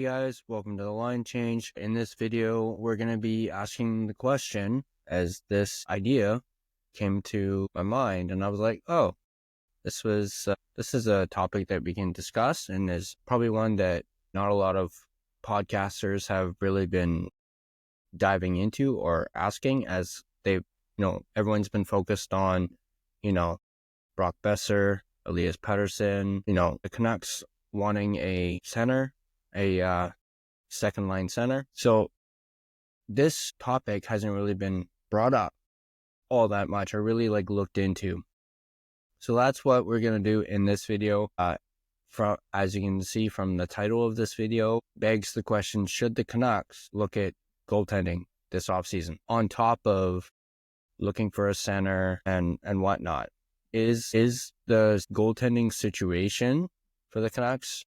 guys, welcome to the line change. In this video, we're going to be asking the question, as this idea came to my mind, and I was like, oh, this is a topic that we can discuss, and is probably one that not a lot of podcasters have really been diving into or asking, as everyone's been focused on, Brock Besser, Elias Pettersson, the Canucks wanting a center, a second line center. So this topic hasn't really been brought up all that much or really looked into. So that's what we're going to do in this video. As you can see from the title of this video, begs the question, should the Canucks look at goaltending this offseason on top of looking for a center and whatnot? Is the goaltending situation for the Canucks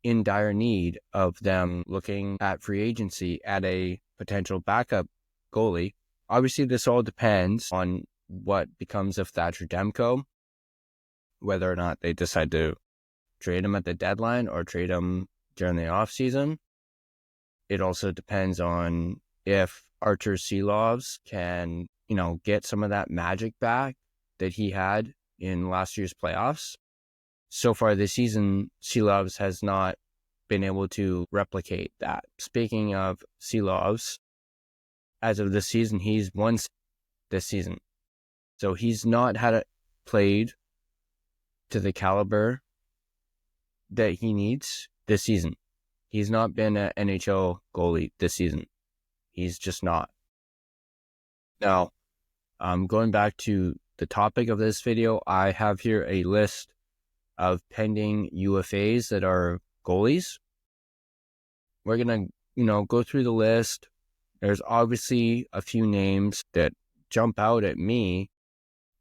in dire need of them looking at free agency at a potential backup goalie? Obviously, this all depends on what becomes of Thatcher Demko, whether or not they decide to trade him at the deadline or trade him during the offseason. It also depends on if Archer Silovs can, get some of that magic back that he had in last year's playoffs. So far this season, Silovs has not been able to replicate that. Speaking of Silovs, as of this season, he's won this season. So he's not had it played to the caliber that he needs this season. He's not been an NHL goalie this season. He's just not. Now, going back to the topic of this video, I have here a list of pending UFAs that are goalies. We're going to, go through the list. There's obviously a few names that jump out at me,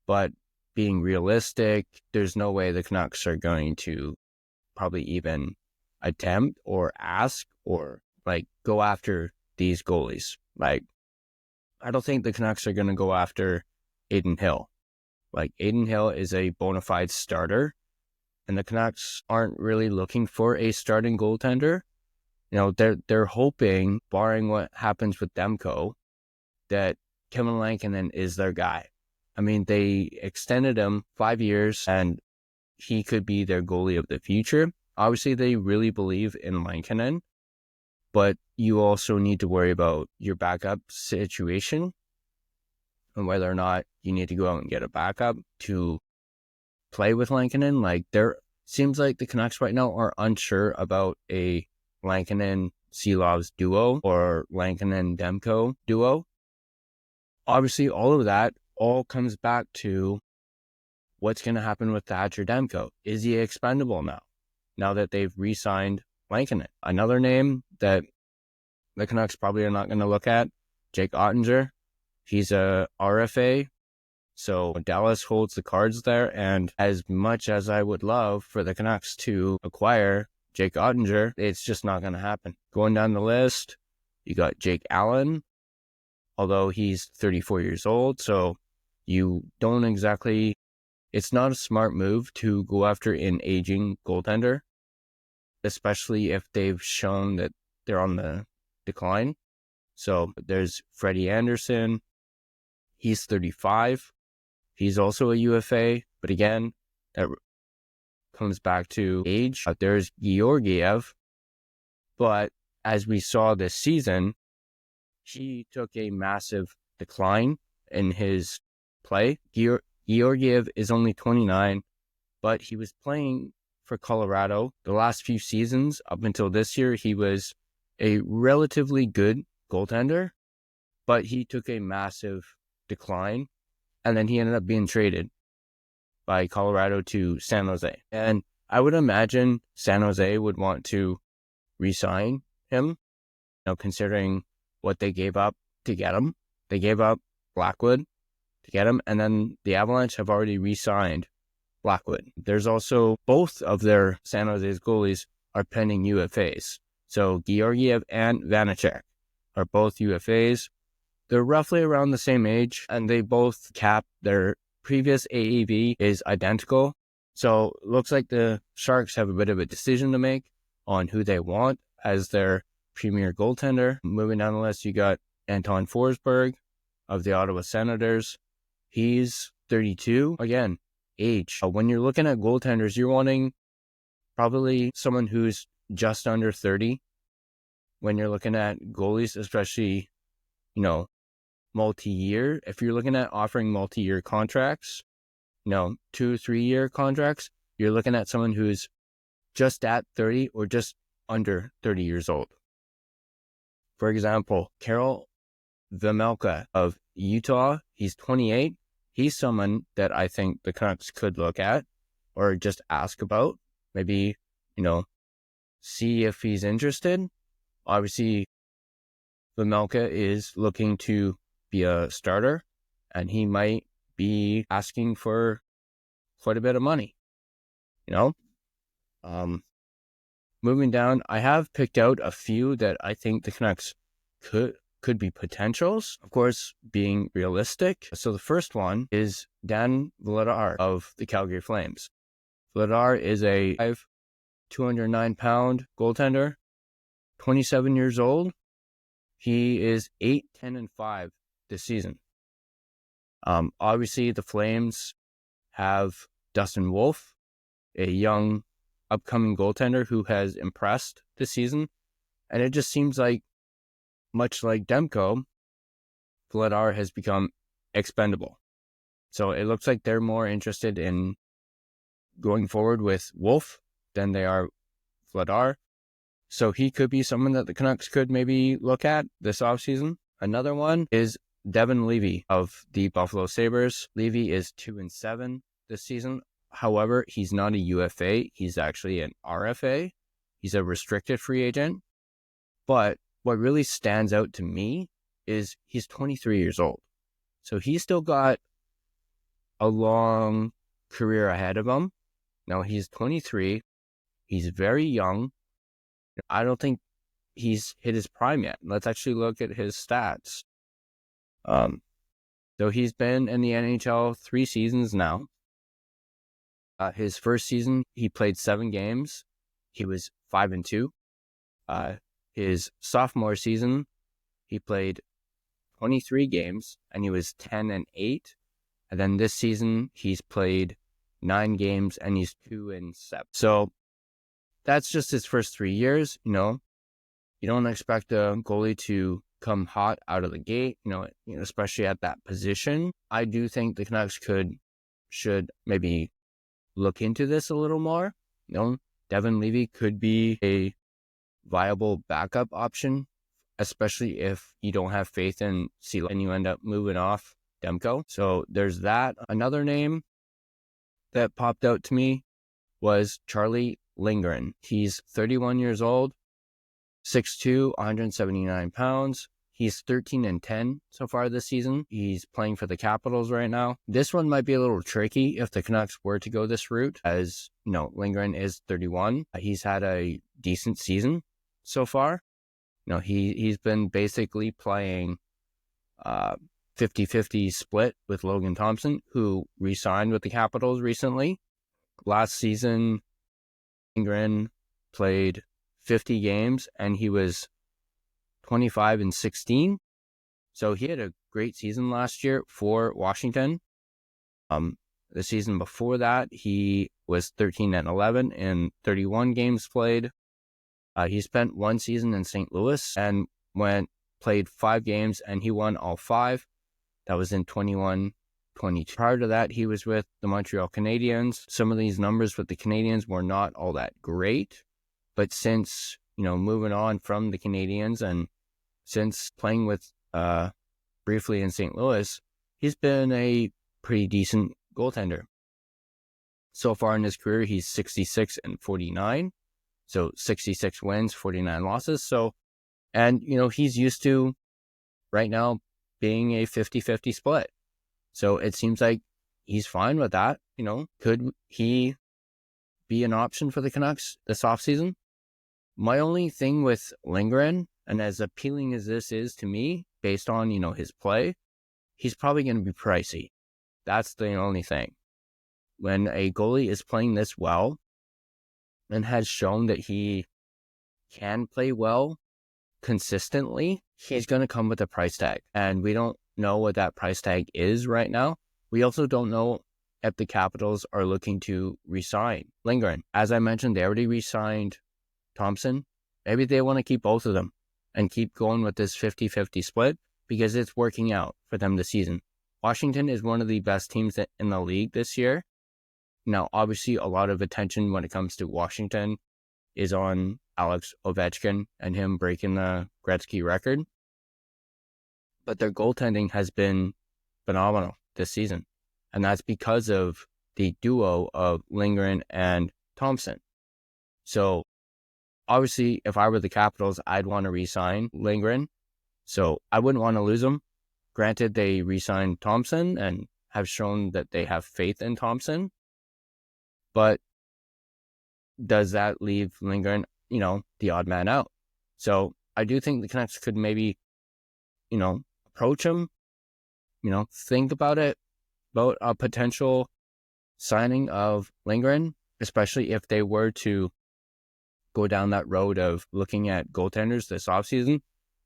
but being realistic, there's no way the Canucks are going to probably even attempt or ask or go after these goalies. I don't think the Canucks are going to go after Adin Hill. Adin Hill is a bona fide starter, and the Canucks aren't really looking for a starting goaltender. They're hoping, barring what happens with Demko, that Kevin Lankinen is their guy. I mean, they extended him 5 years, and he could be their goalie of the future. Obviously, they really believe in Lankinen, but you also need to worry about your backup situation and whether or not you need to go out and get a backup to play with Lankinen. There seems like the Canucks right now are unsure about a Lankinen-Silovs duo or Lankinen-Demko duo. Obviously, all of that all comes back to what's going to happen with Thatcher Demko. Is he expendable now that they've re-signed Lankinen? Another name that the Canucks probably are not going to look at, Jake Oettinger. He's a RFA, so Dallas holds the cards there, and as much as I would love for the Canucks to acquire Jake Oettinger, it's just not going to happen. Going down the list, you got Jake Allen, although he's 34 years old, so you don't exactly, it's not a smart move to go after an aging goaltender, especially if they've shown that they're on the decline. So there's Freddie Anderson. He's 35. He's also a UFA, but again, that comes back to age. There's Georgiev, but as we saw this season, he took a massive decline in his play. Georgiev is only 29, but he was playing for Colorado the last few seasons. Up until this year, he was a relatively good goaltender, but he took a massive decline, and then he ended up being traded by Colorado to San Jose. And I would imagine San Jose would want to re-sign him, considering what they gave up to get him. They gave up Blackwood to get him, and then the Avalanche have already re-signed Blackwood. There's also both of their San Jose's goalies are pending UFAs. So Georgiev and Vanacek are both UFAs. They're roughly around the same age, and they both cap their previous AAV is identical. So it looks like the Sharks have a bit of a decision to make on who they want as their premier goaltender. Moving down the list, you got Anton Forsberg of the Ottawa Senators. He's 32. Again, age. When you're looking at goaltenders, you're wanting probably someone who's just under 30. When you're looking at goalies, especially, multi-year, if you're looking at offering multi-year contracts, 2-3 year contracts, you're looking at someone who's just at 30 or just under 30 years old. For example, Karel Vejmelka of Utah, he's 28. He's someone that I think the Canucks could look at or just ask about. Maybe, see if he's interested. Obviously, Vejmelka is looking to be a starter, and he might be asking for quite a bit of money. Moving down, I have picked out a few that I think the Canucks could be potentials, of course, being realistic. So the first one is Dan Vladar of the Calgary Flames. Vladar is a 209-pound goaltender, 27 years old. He is 8-10-5 this season. Obviously, the Flames have Dustin Wolf, a young upcoming goaltender who has impressed this season. And it just seems like, much like Demko, Vladar has become expendable. So it looks like they're more interested in going forward with Wolf than they are Vladar. So he could be someone that the Canucks could maybe look at this offseason. Another one is Devin Levy of the Buffalo Sabres. Levy is 2-7 this season. However, he's not a UFA. He's actually an RFA. He's a restricted free agent. But what really stands out to me is he's 23 years old. So he's still got a long career ahead of him. Now, he's 23. He's very young. I don't think he's hit his prime yet. Let's actually look at his stats. So he's been in the NHL 3 seasons now. His first season, he played 7 games. He was 5-2. His sophomore season, he played 23 games and he was 10-8. And then this season, he's played 9 games and he's 2-7. So that's just his first 3 years. You don't expect a goalie to come hot out of the gate, especially at that position. I do think the Canucks should maybe look into this a little more. Devin Levy could be a viable backup option, especially if you don't have faith in Silovs and you end up moving off Demko. So there's that. Another name that popped out to me was Charlie Lindgren. He's 31 years old, 6'2", 179 pounds. He's 13-10 so far this season. He's playing for the Capitals right now. This one might be a little tricky if the Canucks were to go this route, as Lindgren is 31. He's had a decent season so far. He's been basically playing 50-50 split with Logan Thompson, who re-signed with the Capitals recently. Last season, Lindgren played 50 games and he was 25-16. So he had a great season last year for Washington. The season before that, he was 13-11 in 31 games played. He spent 1 season in St. Louis and played 5 games and he won all 5. That was in 21-22. Prior to that, he was with the Montreal Canadiens. Some of these numbers with the Canadiens were not all that great, but since moving on from the Canadiens and since playing with briefly in St. Louis, he's been a pretty decent goaltender. So far in his career, he's 66-49. So 66 wins, 49 losses. So, and he's used to right now being a 50-50 split. So it seems like he's fine with that. Could he be an option for the Canucks this offseason? My only thing with Lindgren, and as appealing as this is to me, based on, his play, he's probably going to be pricey. That's the only thing. When a goalie is playing this well and has shown that he can play well consistently, he's going to come with a price tag. And we don't know what that price tag is right now. We also don't know if the Capitals are looking to re-sign Lindgren. As I mentioned, they already re-signed Thompson. Maybe they want to keep both of them and keep going with this 50-50 split because it's working out for them this season. Washington is one of the best teams in the league this year. Now, obviously, a lot of attention when it comes to Washington is on Alex Ovechkin and him breaking the Gretzky record. But their goaltending has been phenomenal this season. And that's because of the duo of Lindgren and Thompson. So, obviously, if I were the Capitals, I'd want to re-sign Lindgren. So, I wouldn't want to lose him. Granted, they re-signed Thompson and have shown that they have faith in Thompson. But does that leave Lindgren, the odd man out? So, I do think the Canucks could maybe, approach him, think about a potential signing of Lindgren, especially if they were to go down that road of looking at goaltenders this offseason.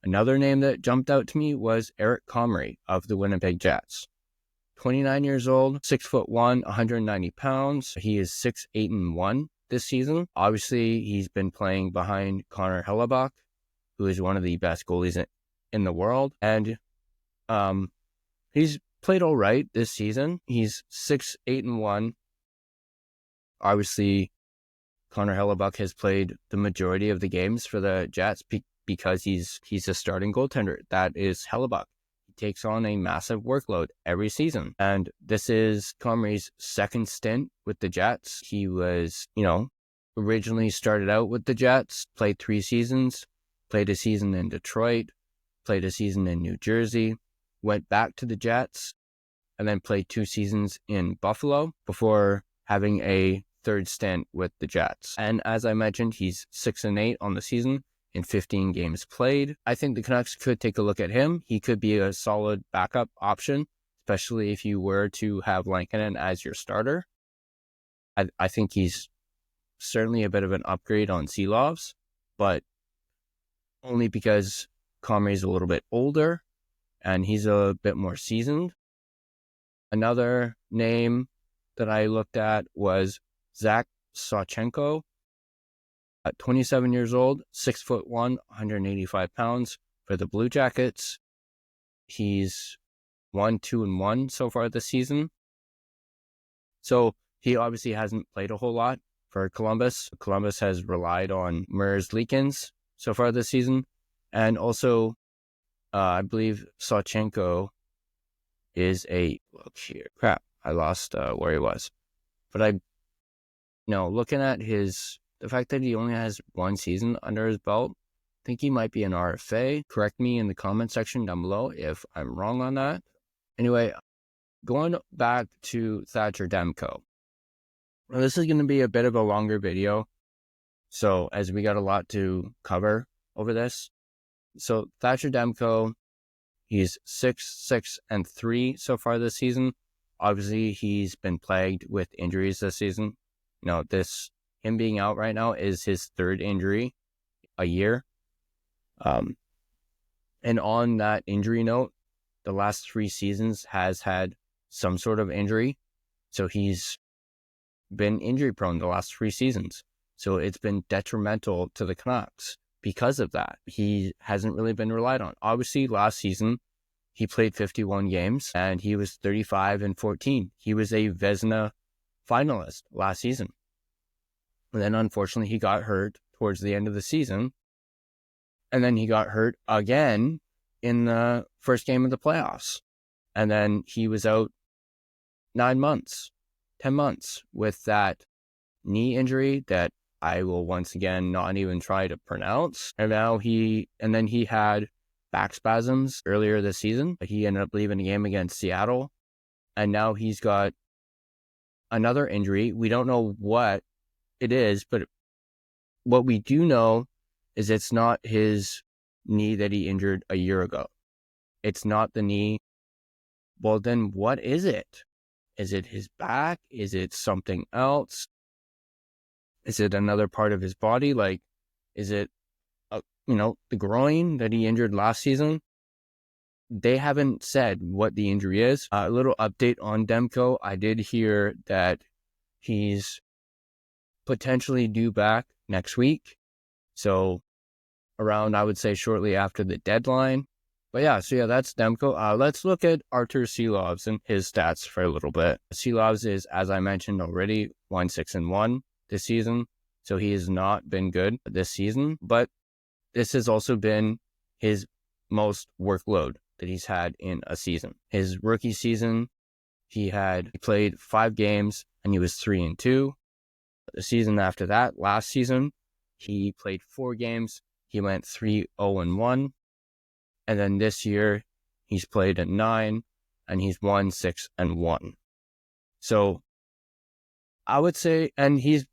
Another name that jumped out to me was Eric Comrie of the Winnipeg Jets. 29 years old, 6'1", 190 pounds. He is 6-8-1 this season. Obviously, he's been playing behind Connor Hellebuyck, who is one of the best goalies in the world. And he's played all right this season. He's 6-8-1. Obviously, Connor Hellebuyck has played the majority of the games for the Jets because he's a starting goaltender. That is Hellebuyck. He takes on a massive workload every season. And this is Comrie's second stint with the Jets. He was, originally started out with the Jets, played 3 seasons, played a season in Detroit, played a season in New Jersey, went back to the Jets, and then played 2 seasons in Buffalo before having a third stint with the Jets. And as I mentioned, he's 6-8 on the season in 15 games played. I think the Canucks could take a look at him. He could be a solid backup option, especially if you were to have Lankinen as your starter. I think he's certainly a bit of an upgrade on Silovs, but only because Comrie's a little bit older and he's a bit more seasoned. Another name that I looked at was Zach Sawchenko, at 27 years old, 6'1", 185 pounds for the Blue Jackets. He's 1-2-1 so far this season. So he obviously hasn't played a whole lot for Columbus. Columbus has relied on Mers Leakins so far this season. And also, I believe Sawchenko is look here. Crap, I lost where he was. But looking at the fact that he only has 1 season under his belt, I think he might be an RFA. Correct me in the comment section down below if I'm wrong on that. Anyway, going back to Thatcher Demko. Well, this is going to be a bit of a longer video, so as we got a lot to cover over this. So Thatcher Demko, he's 6-6-3 so far this season. Obviously, he's been plagued with injuries this season. Him being out right now is his 3rd injury a year. And on that injury note, the last 3 seasons has had some sort of injury. So he's been injury prone the last 3 seasons. So it's been detrimental to the Canucks because of that. He hasn't really been relied on. Obviously, last season, he played 51 games and he was 35-14. He was a Vezina finalist last season. And then unfortunately, he got hurt towards the end of the season. And then he got hurt again in the first game of the playoffs. And then he was out 9 months, 10 months with that knee injury that I will once again not even try to pronounce. And then he had back spasms earlier this season. He ended up leaving the game against Seattle. And now he's got another injury. We don't know what it is, but what we do know is it's not his knee that he injured a year ago. It's not the knee. Well, then what is it? Is it his back? Is it something else? Is it another part of his body? Is it the groin that he injured last season, they haven't said what the injury is. A little update on Demko. I did hear that he's potentially due back next week. So around, I would say, shortly after the deadline. But that's Demko. Let's look at Artur Silovs and his stats for a little bit. Silovs is, as I mentioned already, 1-6-1 this season. So he has not been good this season, but this has also been his most workload that he's had in a season. His rookie season, he played 5 games and he was 3-2. The season after that, last season, he played 4 games. He went 3-0-1. And then this year, he's played at 9 and he's 1-6-1. So I would say, and he's,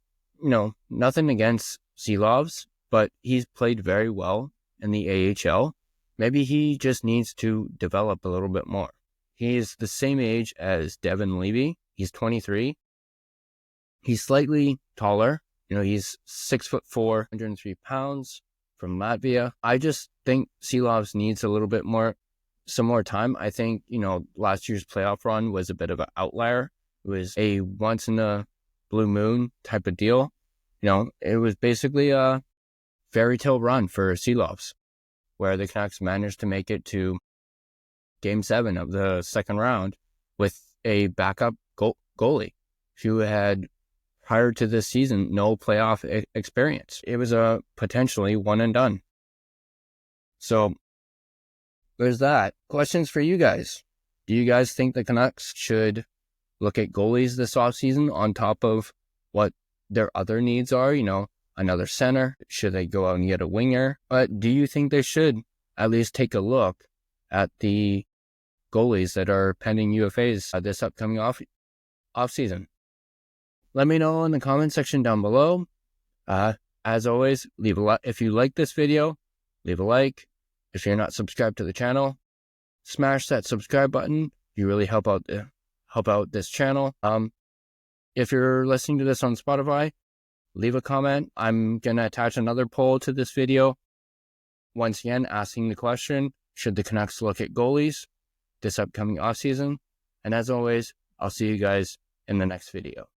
nothing against Silovs, but he's played very well in the AHL. Maybe he just needs to develop a little bit more. He's the same age as Devin Levy. He's 23. He's slightly taller. He's 6'4", 103 pounds from Latvia. I just think Silovs needs some more time. I think, last year's playoff run was a bit of an outlier. It was a once in a blue moon type of deal. It was basically a fairy tale run for Silovs, where the Canucks managed to make it to Game 7 of the second round with a backup goalie who had, prior to this season, no playoff experience. It was a potentially one and done. So there's that. Questions for you guys. Do you guys think the Canucks should look at goalies this offseason on top of what their other needs are? Another center? Should they go out and get a winger? But do you think they should at least take a look at the goalies that are pending UFAs this upcoming offseason? Let me know in the comment section down below. As always, leave a like. If you like this video, leave a like. If you're not subscribed to the channel, smash that subscribe button. You really help out this channel. If you're listening to this on Spotify, leave a comment. I'm going to attach another poll to this video. Once again, asking the question, should the Canucks look at goalies this upcoming offseason? And as always, I'll see you guys in the next video.